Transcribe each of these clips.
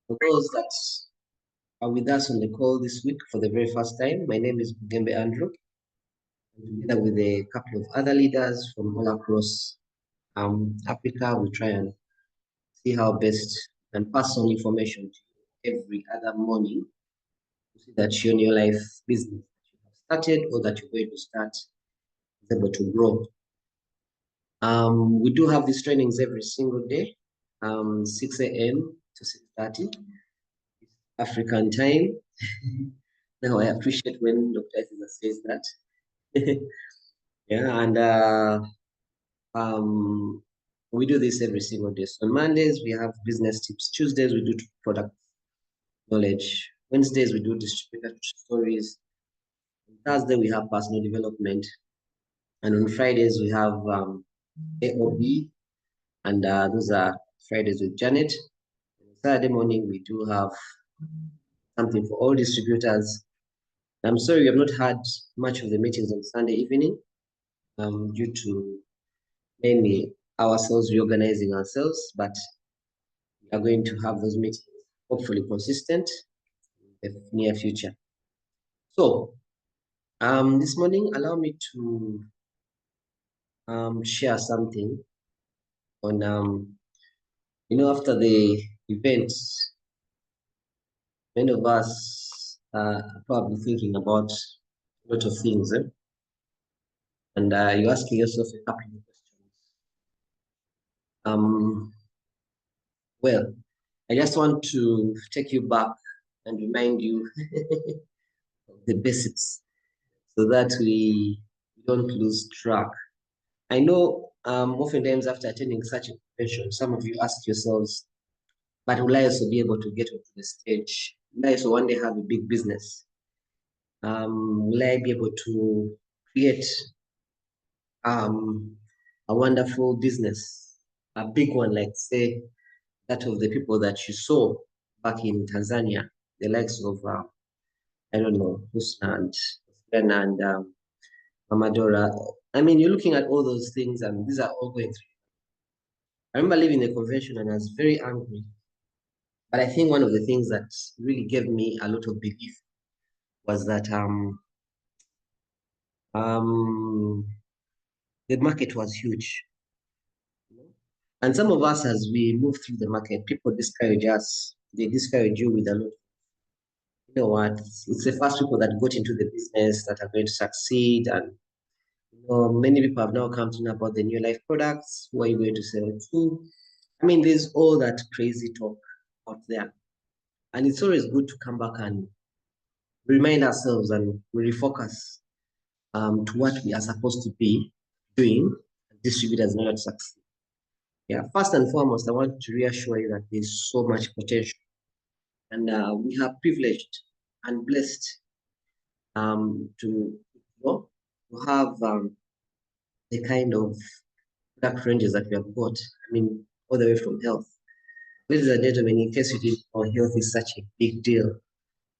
For those that are with us on the call this week for the very first time, my name is Bugembe Andrew, and together with a couple of other leaders from all across Africa, we try and see how best and pass on information to you every other morning to see that your new life business that you have started or that you're going to start is able to grow. We do have these trainings every single day, 6 a.m. to 6:30 African time. Now I appreciate when Dr. Isaac says that. Yeah, and we do this every single day. So on Mondays we have business tips. Tuesdays we do product knowledge. Wednesdays we do distributor stories. On Thursday we have personal development, and on Fridays we have AOB, and those are Fridays with Janet. And Saturday morning we do have something for all distributors. I'm sorry we have not had much of the meetings on Sunday evening due to mainly ourselves reorganizing ourselves, but we are going to have those meetings hopefully consistent in the near future. So this morning, allow me to share something on after the events, many of us are probably thinking about a lot of things, and you're asking yourself a couple of questions. Well, I just want to take you back and remind you of the basics so that we don't lose track. I know oftentimes after attending such a convention, some of you ask yourselves, but will I also be able to get onto the stage? Will I also one day have a big business? Will I be able to create a wonderful business, a big one, like say that of the people that you saw back in Tanzania, the likes of I don't know, Husna and Amadora. I mean, you're looking at all those things, and these are all going through. I remember leaving the convention and I was very angry. But I think one of the things that really gave me a lot of belief was that the market was huge. And some of us, as we move through the market, people discourage us. They discourage you with a lot. You know what? It's the first people that got into the business that are going to succeed. And many people have now come to know about the new life products. Who are you going to sell it to? I mean, there's all that crazy talk out there. And it's always good to come back and remind ourselves and refocus to what we are supposed to be doing, distributors in order to succeed. Yeah, first and foremost, I want to reassure you that there's so much potential. And we are privileged and blessed to have the kind of product ranges that we have got. I mean, all the way from health. Ladies and gentlemen, in case you didn't know, health is such a big deal.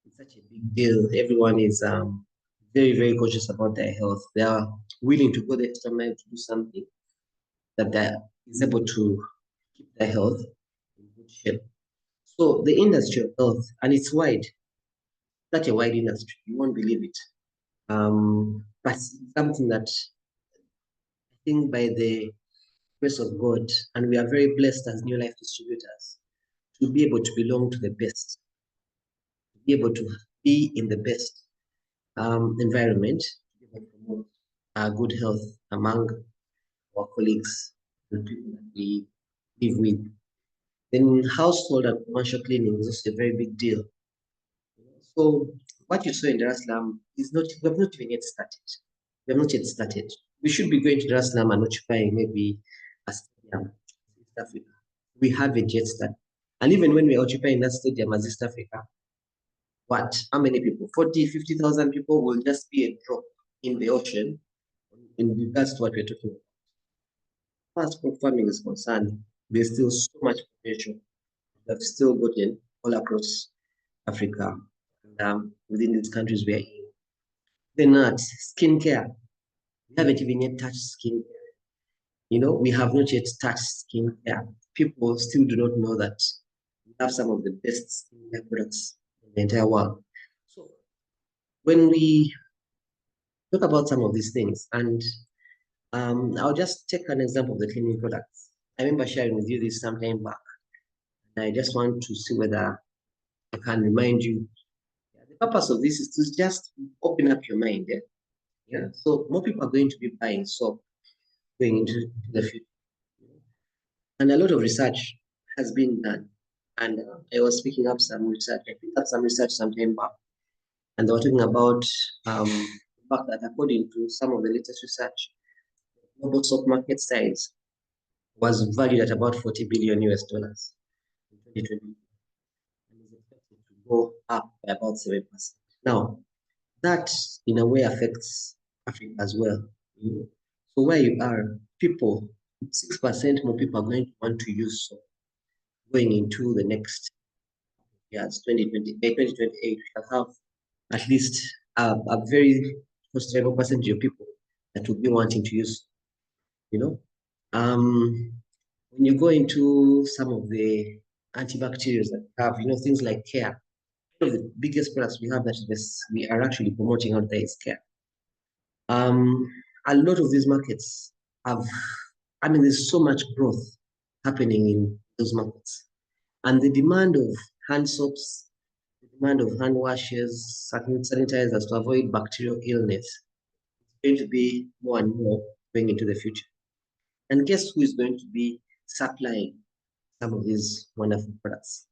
It's such a big deal. Everyone is very, very conscious about their health. They are willing to go the extra mile to do something that is able to keep their health in good shape. So the industry of health, and it's wide, such a wide industry, you won't believe it. But something that I think by the grace of God, and we are very blessed as New Life distributors, to be able to belong to the best, to be able to be in the best environment, to be able to promote good health among our colleagues, the people that we live with. Then household and commercial cleaning is also a very big deal. So what you saw in Dar es Salaam is not, we have not even yet started. We have not yet started. We should be going to Dar es Salaam and occupying maybe a stadium in East Africa. We haven't yet started. And even when we are occupying that stadium as East Africa, what, how many people? 40, 50,000 people will just be a drop in the ocean in regards to what we're talking about. As far as farming is concerned, there's still so much potential that still gotten all across Africa and within these countries we are in. Then skincare. We haven't even yet touched skincare. We have not yet touched skincare. People still do not know that we have some of the best skincare products in the entire world. So when we talk about some of these things, and I'll just take an example of the cleaning products. I remember sharing with you this sometime back, and I just want to see whether I can remind you. The purpose of this is to just open up your mind. Yeah. So more people are going to be buying soap going into the future. And a lot of research has been done. And I was picking up some research. I picked up some research sometime back. And they were talking about the fact that according to some of the latest research, the global stock market size was valued at about 40 billion US dollars in 2020 and is expected to go up by about 7%. Now, that in a way affects Africa as well. So where you are, people, 6% more people are going to want to use soap going into the next years, 2028, 2028, we shall have at least a very considerable percentage of people that will be wanting to use, you know. When you go into some of the antibacterials that we have, things like care, one of the biggest products we have that we are actually promoting out there is care. A lot of these markets have, there's so much growth happening in those markets. And the demand of hand soaps, the demand of hand washes, sanitizers to avoid bacterial illness is going to be more and more going into the future. And guess who is going to be supplying some of these wonderful products?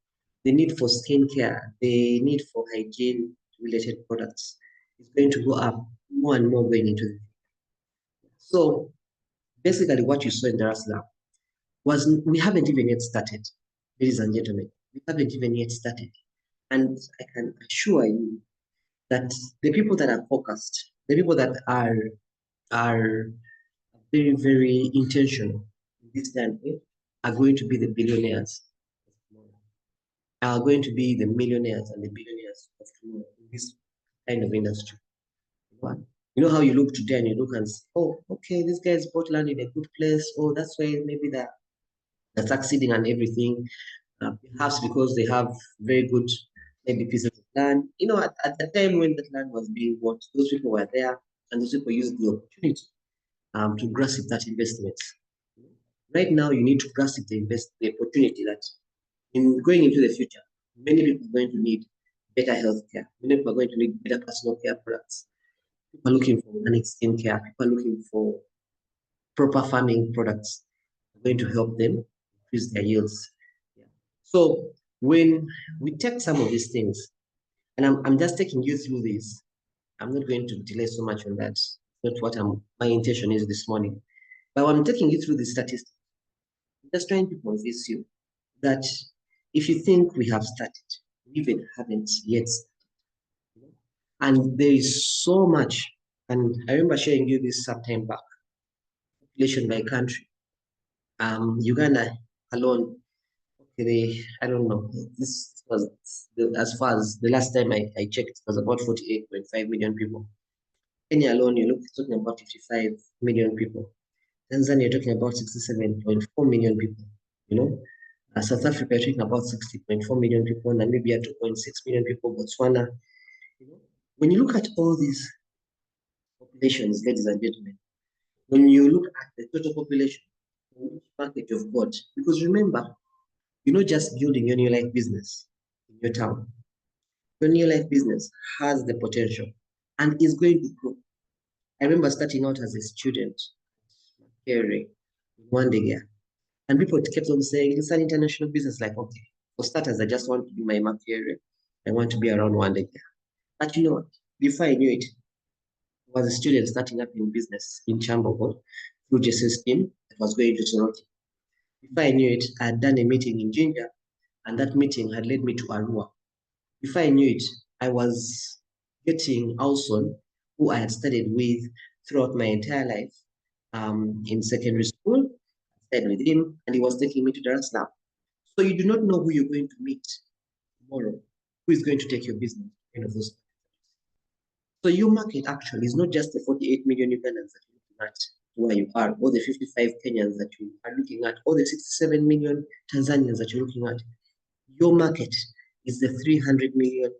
The need for skincare, the need for hygiene-related products is going to go up more and more going into the future. So basically what you saw in Dar es Salaam was we haven't even yet started, ladies and gentlemen. We haven't even yet started. And I can assure you that the people that are focused, the people that are very, very intentional in this time are going to be the billionaires of tomorrow, are going to be the millionaires and the billionaires of tomorrow in this kind of industry. You know how you look today and you look and say, oh, okay, this guy's bought land in a good place. Oh, that's why maybe they're succeeding and everything. Perhaps because they have very good maybe pieces of land. At the time when that land was being bought, those people were there and those people used the opportunity to grasp that investment. Right now, you need to grasp the opportunity that in going into the future, many people are going to need better health care. Many people are going to need better personal care products. People are looking for organic skin care. People are looking for proper farming products that are going to help them increase their yields. Yeah. So when we take some of these things, and I'm just taking you through this, I'm not going to delay so much on that. It's not what my intention is this morning. But I'm taking you through the statistics. I'm just trying to convince you that if you think we have started, we even haven't yet started. And there is so much, and I remember sharing you this sometime back, population by country. Uganda alone, okay, I don't know, this was, as far as the last time I checked, it was about 48.5 million people. Kenya alone, you're talking about 55 million people. Tanzania, you're talking about 67.4 million people, South Africa, you're talking about 60.4 million people, Namibia, 2.6 million people, Botswana. When you look at all these populations, ladies and gentlemen, when you look at the total population, which market you've got, because remember, you're not just building your new life business in your town. Your new life business has the potential and is going to grow. I remember starting out as a student, in one day, and people kept on saying, it's an international business. Like, okay, for starters, I just want to do my area. I want to be around one day. But you know what? Before I knew it, I was a student starting up in business in Chambogo through JC scheme that was going to Soroti. Before I knew it, I had done a meeting in Ginger, and that meeting had led me to Arua. Before I knew it, I was getting Alson, who I had studied with throughout my entire life in secondary school. I studied with him, and he was taking me to Dar es Salaam. So you do not know who you're going to meet tomorrow, who is going to take your business, of those. So your market actually is not just the 48 million Ugandans that you're looking at where you are, or the 55 Kenyans that you are looking at, or the 67 million Tanzanians that you're looking at. Your market is the 300 million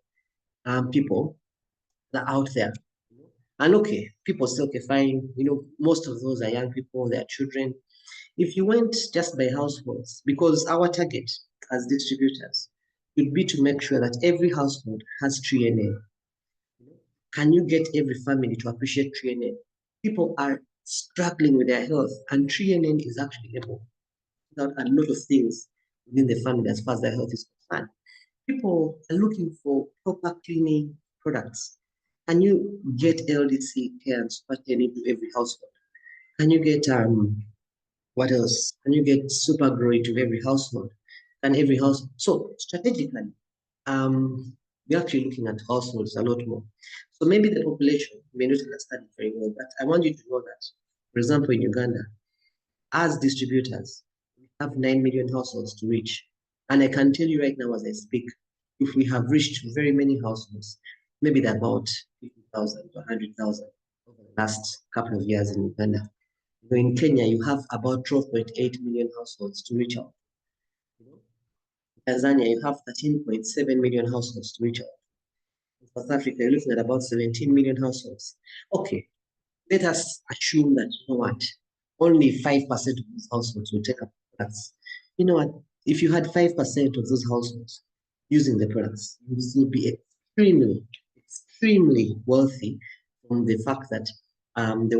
people that are out there. And okay, people say, okay, fine. Most of those are young people, they are children. If you went just by households, because our target as distributors would be to make sure that every household has 3NA. Can you get every family to appreciate 3NA? People are struggling with their health, and 3NN is actually able to out a lot of things within the family as far as their health is concerned. People are looking for proper cleaning products. Can you get LDC care and super care into every household? Can you get what else? Can you get super grow into every household? Can every house so strategically, we're actually looking at households a lot more. So maybe the population may not understand it very well, but I want you to know that, for example, in Uganda, as distributors, we have 9 million households to reach. And I can tell you right now as I speak, if we have reached very many households, maybe they're about 50,000 or 100,000 over the last couple of years in Uganda. In Kenya, you have about 12.8 million households to reach out. In Tanzania, you have 13.7 million households to reach out. In South Africa, you're looking at about 17 million households. Okay, let us assume that, you know what, only 5% of these households will take up products. You know what, if you had 5% of those households using the products, you would still be extremely, extremely wealthy from the fact that the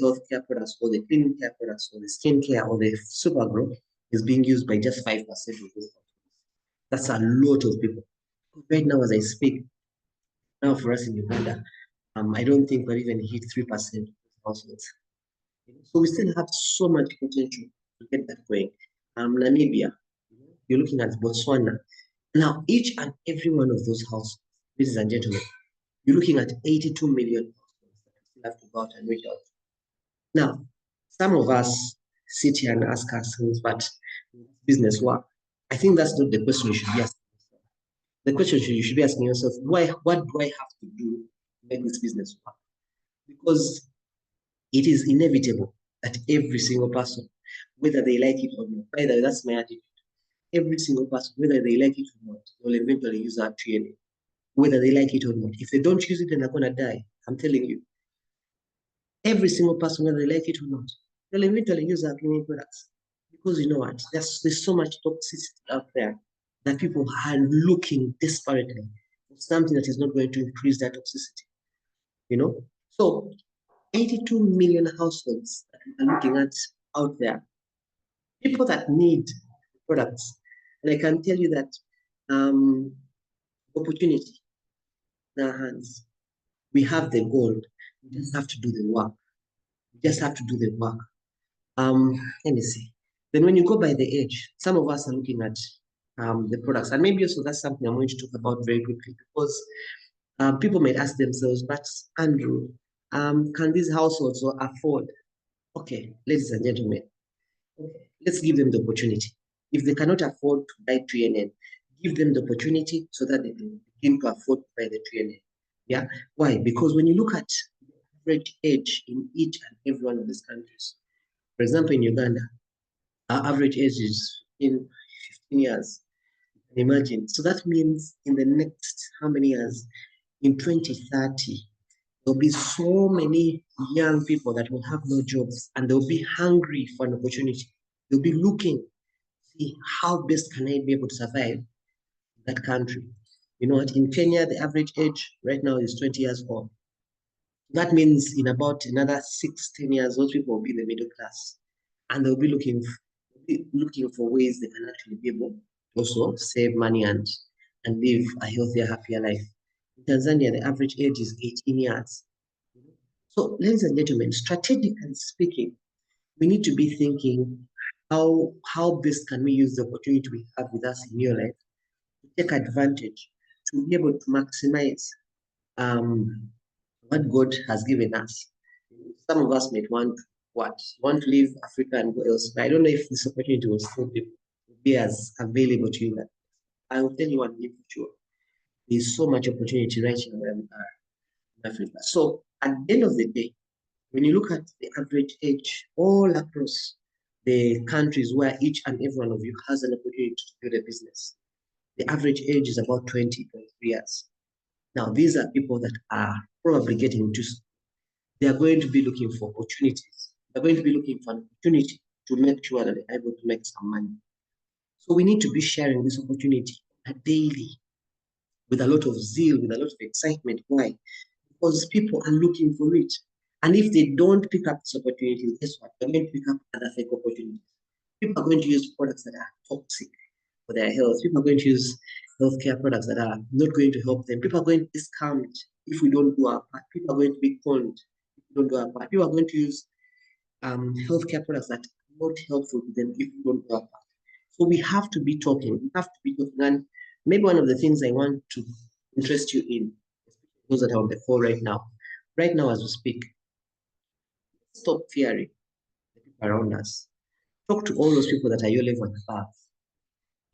healthcare products or the cleaning care products or the skincare or the Supergrow is being used by just 5% of those households. That's a lot of people. Right now, as I speak, now for us in Uganda, I don't think we're even hit 3% of households. So we still have so much potential to get that going. Namibia, you're looking at Botswana. Now, each and every one of those households, ladies and gentlemen, you're looking at 82 million households that we still have to go out and reach out. Now, some of us sit here and ask ourselves, but business work? I think that's not the question you should be asking yourself. The question you should be asking yourself, what do I have to do to make this business work? Because it is inevitable that every single person, whether they like it or not, by the way, that's my attitude. Every single person, whether they like it or not, will eventually use our training, whether they like it or not. If they don't use it, then they're gonna die. I'm telling you. Every single person, whether they like it or not, they'll eventually use our cleaning products. Because you know what? There's so much toxicity out there that people are looking desperately for something that is not going to increase that toxicity. So 82 million households that we are looking at out there, people that need products. And I can tell you that opportunity in our hands. We have the gold. We just have to do the work. We just have to do the work. Let me see. Then when you go by the age, some of us are looking at the products. And maybe also that's something I'm going to talk about very quickly because people might ask themselves, but Andrew, can these households afford? Okay, ladies and gentlemen, okay, let's give them the opportunity. If they cannot afford to buy 3NN, give them the opportunity so that they can begin to afford to buy the 3NN. Yeah, why? Because when you look at the average age in each and every one of these countries, for example, in Uganda, our average age is in 15 years. Imagine. So that means in the next how many years? In 2030, there'll be so many young people that will have no jobs and they'll be hungry for an opportunity. They'll be looking, see how best can I be able to survive in that country. You know what? In Kenya, the average age right now is 20 years old. That means in about another 10 years, those people will be in the middle class. And they'll be looking for ways they can actually be able to also save money and live a healthier, happier life. In Tanzania, the average age is 18 years. So, ladies and gentlemen, strategically speaking, we need to be thinking how best can we use the opportunity we have with us in your life to take advantage, to be able to maximize what God has given us. Some of us might want to leave Africa and go elsewhere. I don't know if this opportunity will still be as available to you. But I will tell you one thing for sure. There's so much opportunity right here where we are in Africa. So at the end of the day, when you look at the average age all across the countries where each and every one of you has an opportunity to build a business, The average age is about 20, 23 years. Now, these are people that are probably getting to, they are going to be looking for opportunities. They're going to be looking for an opportunity to make sure that they're able to make some money. So we need to be sharing this opportunity daily with a lot of zeal, with a lot of excitement. Why? Because people are looking for it. And if they don't pick up this opportunity, guess what? They're going to pick up other fake opportunities. People are going to use products that are toxic for their health. People are going to use healthcare products that are not going to help them. People are going to discount if we don't do our part. People are going to be conned if we don't do our part. People are going to use healthcare products that are not helpful to them if we don't do our part. So we have to be talking. We have to be talking. And maybe one of the things I want to interest you in, those that are on the call right now as we speak, stop fearing the people around us. Talk to all those people that are your level and above.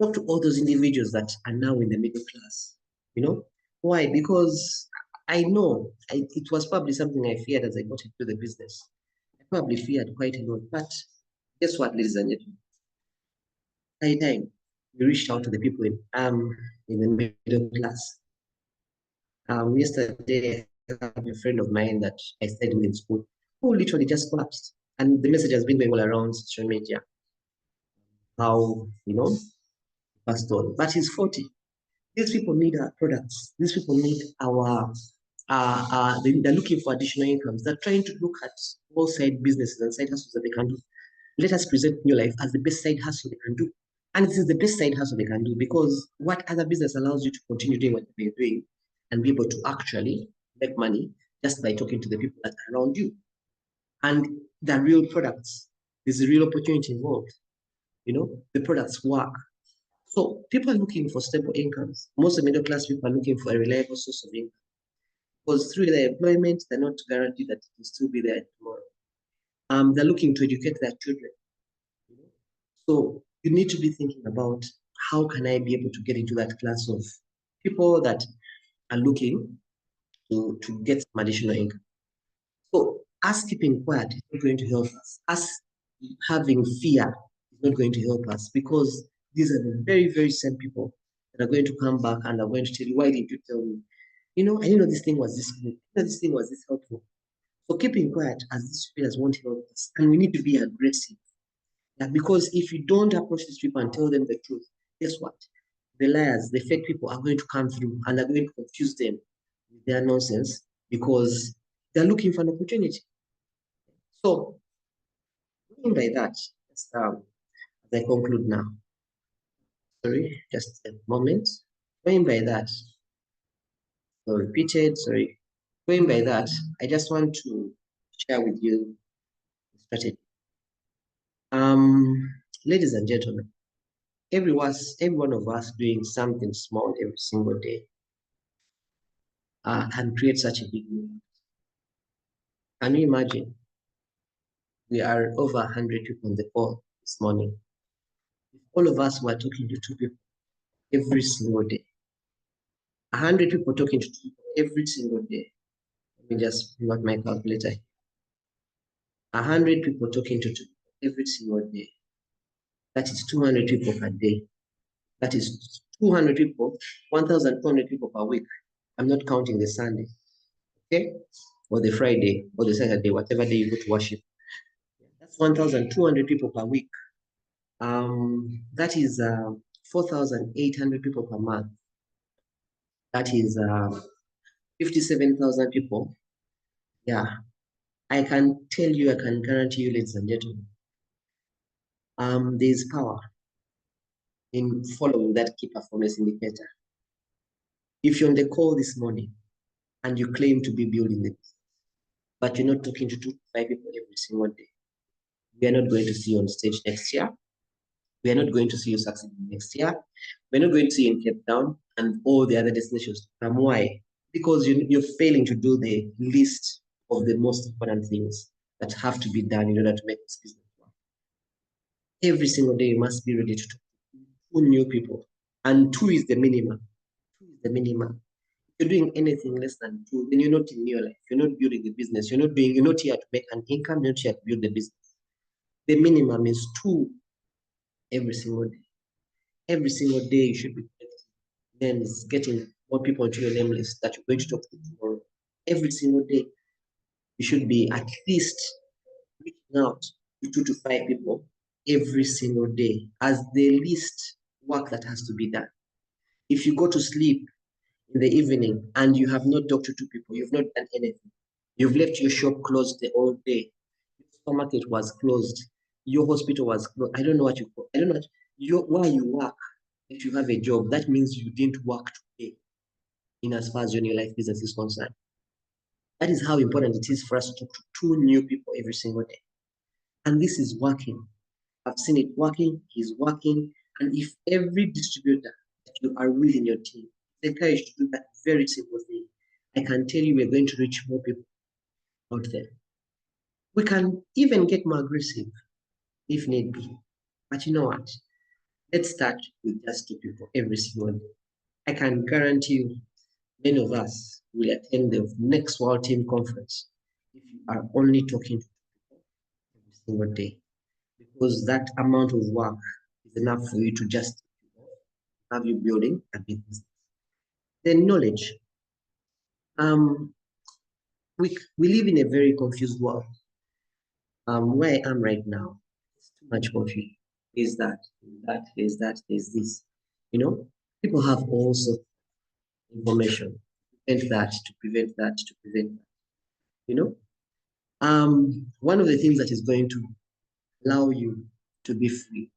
Talk to all those individuals that are now in the middle class. You know why? Because I know it was probably something I feared as I got into the business. I probably feared quite a lot. But guess what, ladies and gentlemen? By time we reached out to the people in the middle class. Yesterday, I have a friend of mine that I studied with in school who literally just collapsed. And the message has been going all around social media. How, passed on. But he's 40. These people need our products. These people need they're looking for additional incomes. They're trying to look at all side businesses and side hustles that they can do. Let us present New Life as the best side hustle they can do. And this is the best side hustle they can do because what other business allows you to continue doing what you're doing and be able to actually make money just by talking to the people that are around you. And the real products, there's a real opportunity involved. The products work. So people are looking for stable incomes. Most of the middle class people are looking for a reliable source of income. Because through their employment, they're not guaranteed that it will still be there tomorrow. They're looking to educate their children. So you need to be thinking about how can I be able to get into that class of people that are looking to get some additional income. So us keeping quiet is not going to help us. Us having fear is not going to help us because these are the very, very same people that are going to come back and are going to tell you, why didn't you tell me? I didn't know this thing was this good. This thing was this helpful. So keeping quiet as these players won't help us. And we need to be aggressive. Because if you don't approach these people and tell them the truth, guess what? The liars, the fake people are going to come through and are going to confuse them with their nonsense because they're looking for an opportunity. So, going by that, as I conclude now. Sorry, just a moment. Going by that, so repeated, sorry. Going by that, I just want to share with you the strategy. Ladies and gentlemen, every one of us doing something small every single day can create such a big movement. Can you imagine? We are over 100 people on the call this morning. If all of us were talking to 2 people every single day, 100 people talking to 2 people every single day. Let me just pull out my calculator. 100 people talking to 2 people every single day. That is 200 people per day. That is 200 people, 1,200 people per week. I'm not counting the Sunday, okay? Or the Friday, or the Saturday, whatever day you go to worship. That's 1,200 people per week. That is 4,800 people per month. That is 57,000 people. Yeah, I can tell you, I can guarantee you, ladies and gentlemen, there's power in following that key performance indicator. If you're on the call this morning and you claim to be building the business, but you're not talking to 2 to 5 people every single day, we are not going to see you on stage next year. We are not going to see you succeeding next year. We're not going to see you in Cape Town and all the other destinations. Why? Because you're failing to do the list of the most important things that have to be done in order to make this business work. Every single day, you must be ready to talk to 2 new people. And 2 is the minimum. 2 is the minimum. If you're doing anything less than 2, then you're not in your life. You're not building the business. You're not here to make an income. You're not here to build the business. The minimum is 2 every single day. Every single day you should be names, getting more people onto your name list that you're going to talk to tomorrow. Every single day, you should be at least reaching out to 2 to 5 people every single day as the least work that has to be done. If you go to sleep in the evening and you have not talked to 2 people, you've not done anything. You've left your shop closed the whole day. Your supermarket was closed. Your hospital was closed. I don't know what you call. I don't know why you work. If you have a job, that means you didn't work today. In as far as your new life business is concerned, that is how important it is for us to talk to 2 new people every single day. And this is working. I've seen it working. He's working. And if every distributor that you are with in your team is encouraged to do that very simple thing, I can tell you we're going to reach more people out there. We can even get more aggressive if need be. But you know what? Let's start with just 2 people every single day. I can guarantee you many of us will attend the next World Team Conference if you are only talking to 2 people every single day. Because that amount of work is enough for you to just have you building a business. Then knowledge. Um, we live in a very confused world. Where I am right now, it's too much confusion. Is that, is that, is this. You know, people have all sorts of information. Prevent that, to prevent that, to prevent that. You know, one of the things that is going to allow you to be free,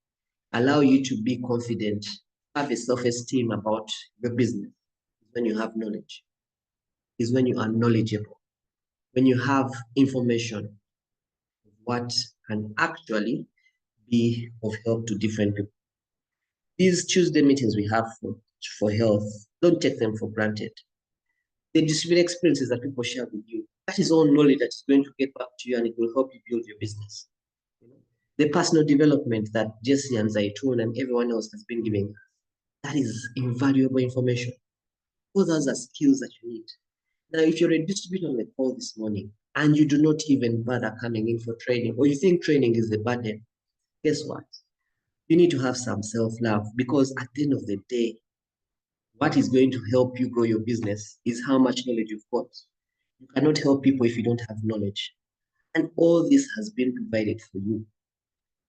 allow you to be confident, have a self-esteem about your business is when you have knowledge, is when you are knowledgeable, when you have information of what can actually be of help to different people. These Tuesday meetings we have for health, don't take them for granted. The distributed experiences that people share with you, that is all knowledge that is going to get back to you and it will help you build your business. The personal development that Jesse and Zaitun and everyone else has been giving us, that is invaluable information. All those are skills that you need. Now, if you're a distributor on the call this morning and you do not even bother coming in for training, or you think training is a burden, guess what? You need to have some self-love, because at the end of the day, what is going to help you grow your business is how much knowledge you've got. You cannot help people if you don't have knowledge. And all this has been provided for you.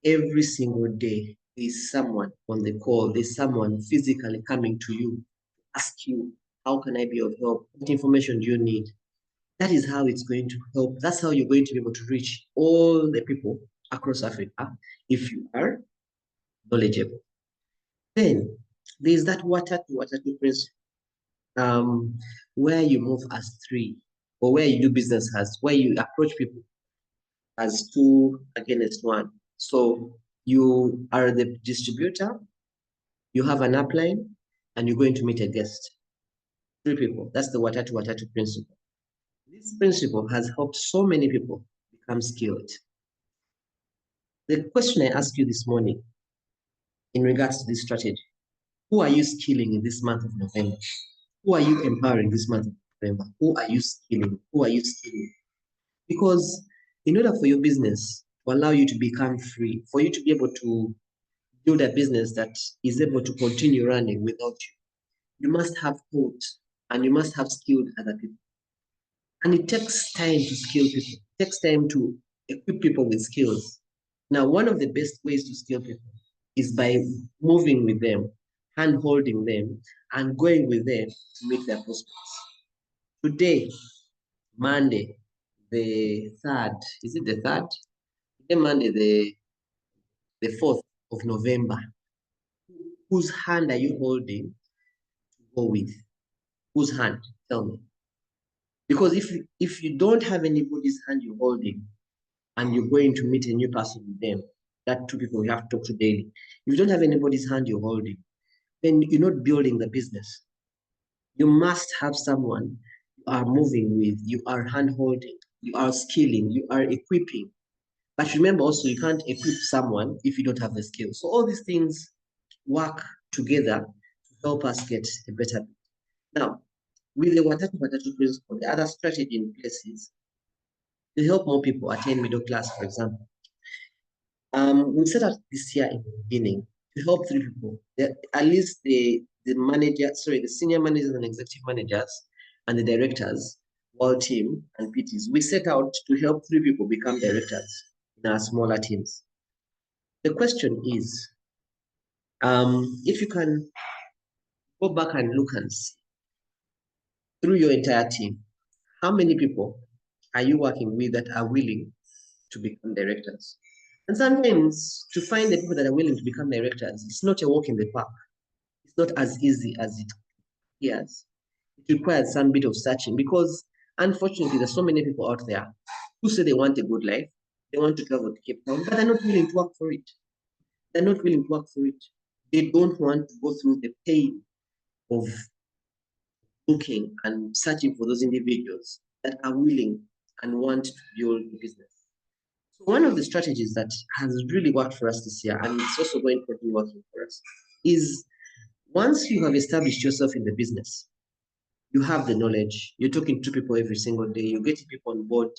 Every single day, there's someone on the call, there's someone physically coming to you, ask you, how can I be of help? What information do you need? That is how it's going to help. That's how you're going to be able to reach all the people across Africa if you are knowledgeable. Then there's that water to water to principle, where you move as three, or where you do business as, where you approach people as two against one. So you are the distributor, you have an upline, and you're going to meet a guest. 3 people. That's the water to water to principle. This principle has helped so many people become skilled. The question I ask you this morning in regards to this strategy, who are you skilling in this month of November? Who are you empowering this month of November? Who are you skilling? Who are you skilling? Because in order for your business to allow you to become free, for you to be able to build a business that is able to continue running without you, you must have taught and you must have skilled other people. And it takes time to skill people. It takes time to equip people with skills. Now, one of the best ways to skill people is by moving with them, hand holding them, and going with them to meet their prospects. Today, Monday, the 3rd, is it the 3rd? Today, Monday, the 4th of November. Whose hand are you holding to go with? Whose hand? Tell me. Because if you don't have anybody's hand you're holding, and you're going to meet a new person with them, that 2 people you have to talk to daily. If you don't have anybody's hand you're holding, then you're not building the business. You must have someone you are moving with, you are hand holding, you are skilling, you are equipping. But remember also, you can't equip someone if you don't have the skills. So all these things work together to help us get a better. Now, with the Watatu principle, the other strategy in place is to help more people attain middle class, for example. We set out this year in the beginning to help 3 people, at least the the senior managers and executive managers and the directors, world team and PTs, we set out to help 3 people become directors in our smaller teams. The question is, if you can go back and look and see through your entire team, how many people are you working with that are willing to become directors? And sometimes to find the people that are willing to become directors, it's not a walk in the park. It's not as easy as it appears. It requires some bit of searching because unfortunately there's so many people out there who say they want a good life, they want to travel to Cape Town, but they're not willing to work for it. They're not willing to work for it. They don't want to go through the pain of looking and searching for those individuals that are willing and want to build a business. So one of the strategies that has really worked for us this year, and it's also going to continue working for us, is once you have established yourself in the business, you have the knowledge, you're talking to people every single day, you're getting people on board,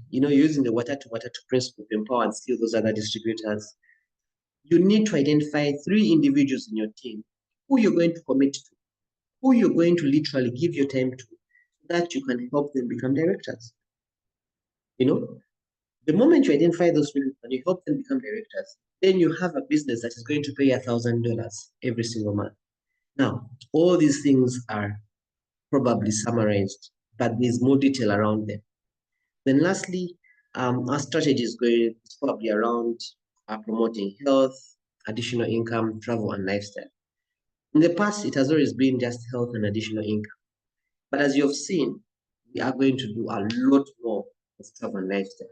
you're using the water to principle to empower and skill those other distributors. You need to identify 3 individuals in your team who you're going to commit to, who you're going to literally give your time to, so that you can help them become directors. The moment you identify those people and you help them become directors, then you have a business that is going to pay $1,000 every single month. Now, all these things are probably summarized, but there's more detail around them. Then lastly, our strategy is probably around promoting health, additional income, travel, and lifestyle. In the past, it has always been just health and additional income. But as you've seen, we are going to do a lot more of travel and lifestyle.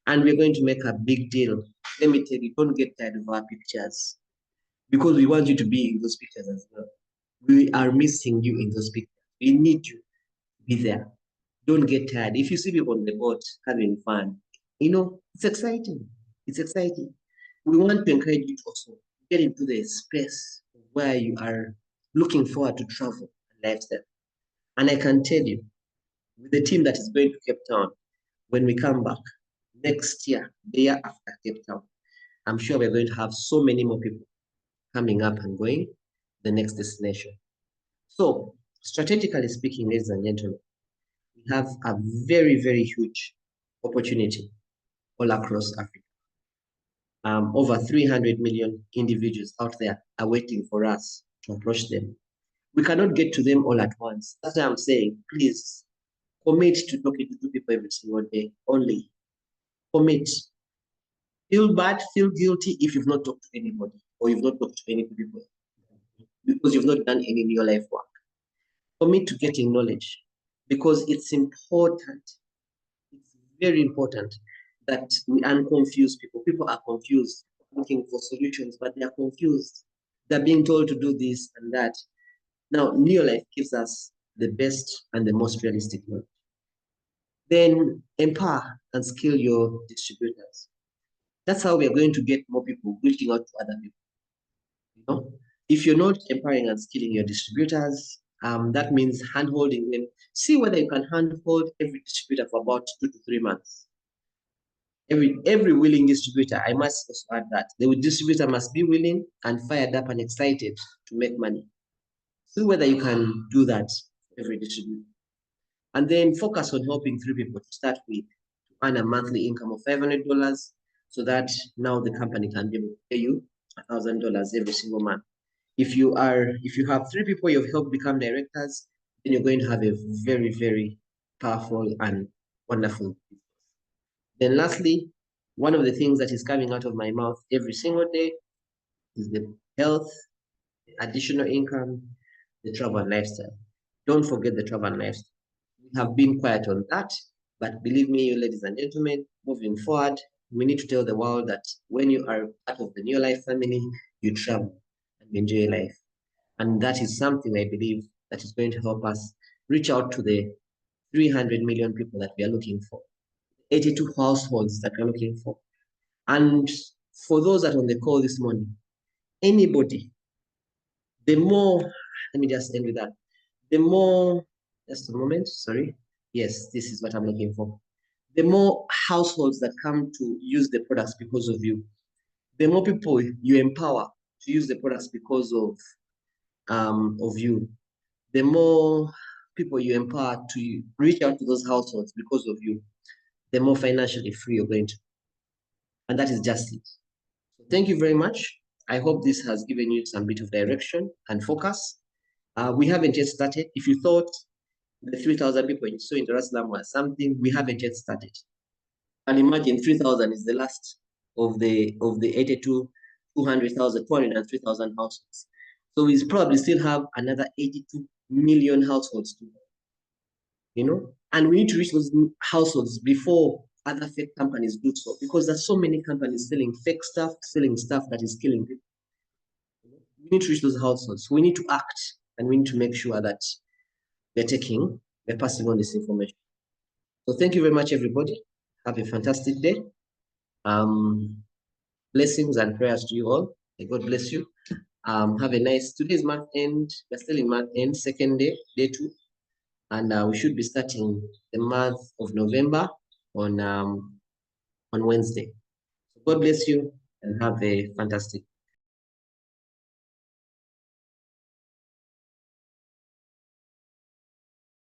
And we're going to make a big deal. Let me tell you, don't get tired of our pictures because we want you to be in those pictures as well. We are missing you in those pictures. We need you to be there. Don't get tired. If you see people on the boat having fun, it's exciting. It's exciting. We want to encourage you to also get into the space where you are looking forward to travel and lifestyle. And I can tell you, with the team that is going to Cape Town, when we come back next year, the year after Cape Town, I'm sure we're going to have so many more people coming up and going to the next destination. So, strategically speaking, ladies and gentlemen, we have a very, very huge opportunity all across Africa. Over 300 million individuals out there are waiting for us to approach them. We cannot get to them all at once. That's why I'm saying, please commit to talking to 2 people every single day only. Commit. Feel bad, feel guilty if you've not talked to anybody or you've not talked to any people because you've not done any in your life work. Commit to getting knowledge because it's important. It's very important that we unconfuse people. People are confused, looking for solutions, but they are confused. They're being told to do this and that. Now, Neolife gives us the best and the most realistic knowledge. Then empower and skill your distributors. That's how we are going to get more people reaching out to other people. If you're not empowering and skilling your distributors, that means hand-holding them. See whether you can hand-hold every distributor for about 2 to 3 months. Every willing distributor, I must also add that the distributor must be willing and fired up and excited to make money. See whether you can do that for every distributor. And then focus on helping 3 people to start with to earn a monthly income of $500 so that now the company can be able to pay you $1,000 every single month. If you have 3 people you've helped become directors, then you're going to have a very, very powerful and wonderful business. Then lastly, one of the things that is coming out of my mouth every single day is the health, the additional income, the travel and lifestyle. Don't forget the travel and lifestyle. We have been quiet on that, but believe me, ladies and gentlemen, moving forward, we need to tell the world that when you are part of the New Life family, you travel and enjoy life. And that is something I believe that is going to help us reach out to the 300 million people that we are looking for, 82 households that we're looking for. And for those that are on the call this morning, anybody, the more, let me just end with that. The more, just a moment, sorry. Yes, this is what I'm looking for. The more households that come to use the products because of you, the more people you empower to use the products because of of you, the more people you empower to reach out to those households because of you, the more financially free you're going to. And that is just it. So thank you very much. I hope this has given you some bit of direction and focus. We haven't yet started. If you thought the 3,000 people you saw in Dar es Salaam was something, we haven't yet started. And imagine 3,000 is the last of the 82, 200,000, 203,000 households. So we probably still have another 82 million households to go, you know? And we need to reach those households before other fake companies do so, because there's so many companies selling fake stuff, selling stuff that is killing people. We need to reach those households. We need to act, and we need to make sure that they're passing on this information. So thank you very much, everybody. Have a fantastic day. Blessings and prayers to you all. May God bless you. Have a nice, today's month end. We're still in month end, second day, day 2. And we should be starting the month of November on Wednesday. So God bless you and have a fantastic